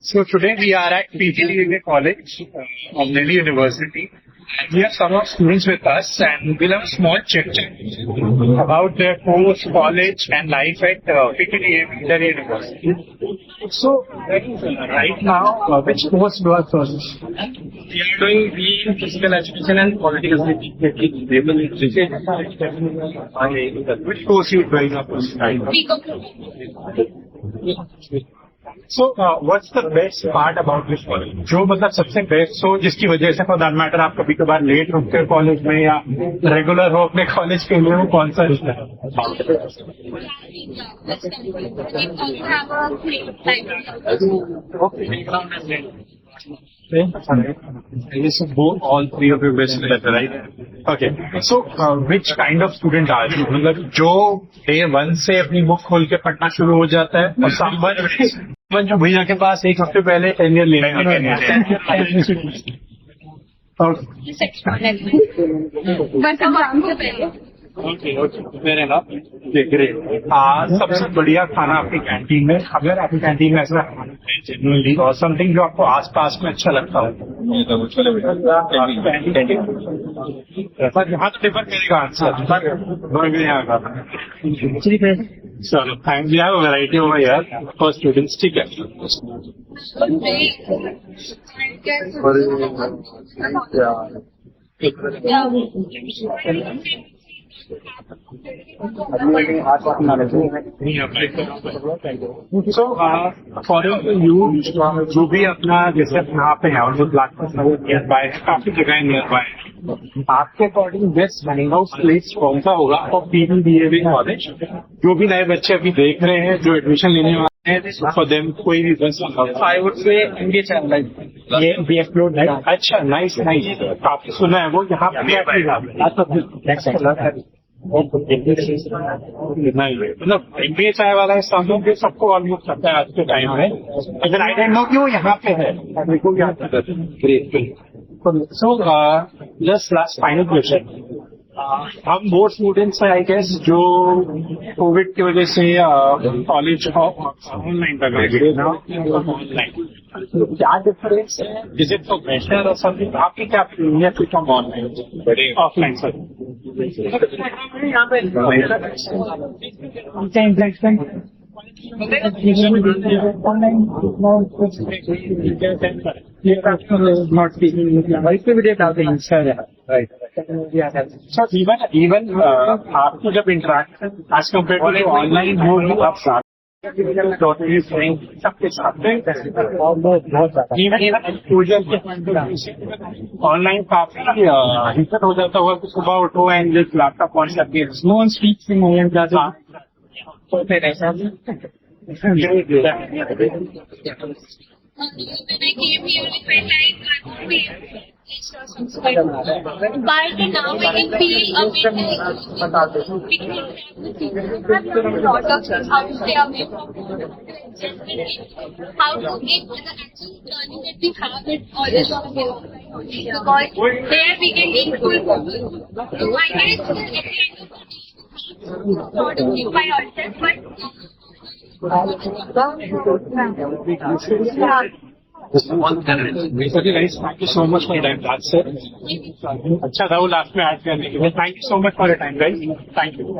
So today we are at P.G.D.A.V College of Delhi University. We have some of students with us and we'll have a small chit-chat about their course, college and life at P.G.D.A.V Delhi University. So right now, which course do you are first? We are doing BE Physical Education and Political Science. Which course you are doing up first? So, what's the best part about this college? जो मतलब सबसे best हो जिसकी वजह से for that matter आप कभी कभार लेट रुकते हो कॉलेज में या रेगुलर हो अपने कॉलेज के लिए वो कौन सा रिश्ता है? Yes, both all three of you best better, right? Okay. So, which kind of student are you? मतलब जो day one से अपनी बुक खोल के पढ़ना शुरू हो जाता है और someone जो भैया के पास एक हफ्ते पहले टेनियर लेने Okay, fair enough. Okay, great. सबसे बढ़िया खाना आपकी कैंटीन में, अगर आपकी कैंटीन में ऐसा जनरली और समथिंग जो आपको आस-पास में अच्छा लगता हो, यहाँ तो डिफर करेगा आंसर, चलो thank you. Have a variety over here for students, ठीक है। So, for you, जो भी अपना जैसे यहाँ पे है और जो ब्लैक नियर बाय है, काफी जगह नियर बाय है, आपके according best hang out place कौन सा होगा फॉर P.G.D.A.V कॉलेज? जो भी नए बच्चे अभी देख रहे हैं, जो एडमिशन लेने वाले हैं, फॉर देम कोई भी best I would say MBA channel. ये भी एक्सप्लोर है। अच्छा, नाइस नाइस, काफी सुना है वो यहाँ पे मतलब MBA चाय वाला है, समझो सबको ऑलमोस्ट लगता है आज के टाइम में, लेकिन आई डोंट नो कि वो यहाँ पे है। So just last final question, हम वो स्टूडेंट्स हैं आई गेस जो कोविड की वजह से कॉलेज ऑनलाइन कर रहे हैं, ऑनलाइन क्या डिफरेंस है? Is it for better or something? आपकी क्या premier from online offline sir? Not speaking right. So even आपको जब interaction as compare to online हो आप ऑनलाइन काफी दिक्कत हो जाता होगा कि सुबह उठो एंड जस्ट लैपटॉप ऑन करके no one speaks in When I came here, I felt like I won't be able to but now I can feel a bit like lot of things, how to stay away from how to make the actual learning that we have it always on here. Because there we can be full focus. So I guess at the end of the day, not only by ourselves, but Basically, guys, thank you so much for your time. That's it. अच्छा था वो last में add करने के लिए. Thank you so much for your time, guys. Thank you.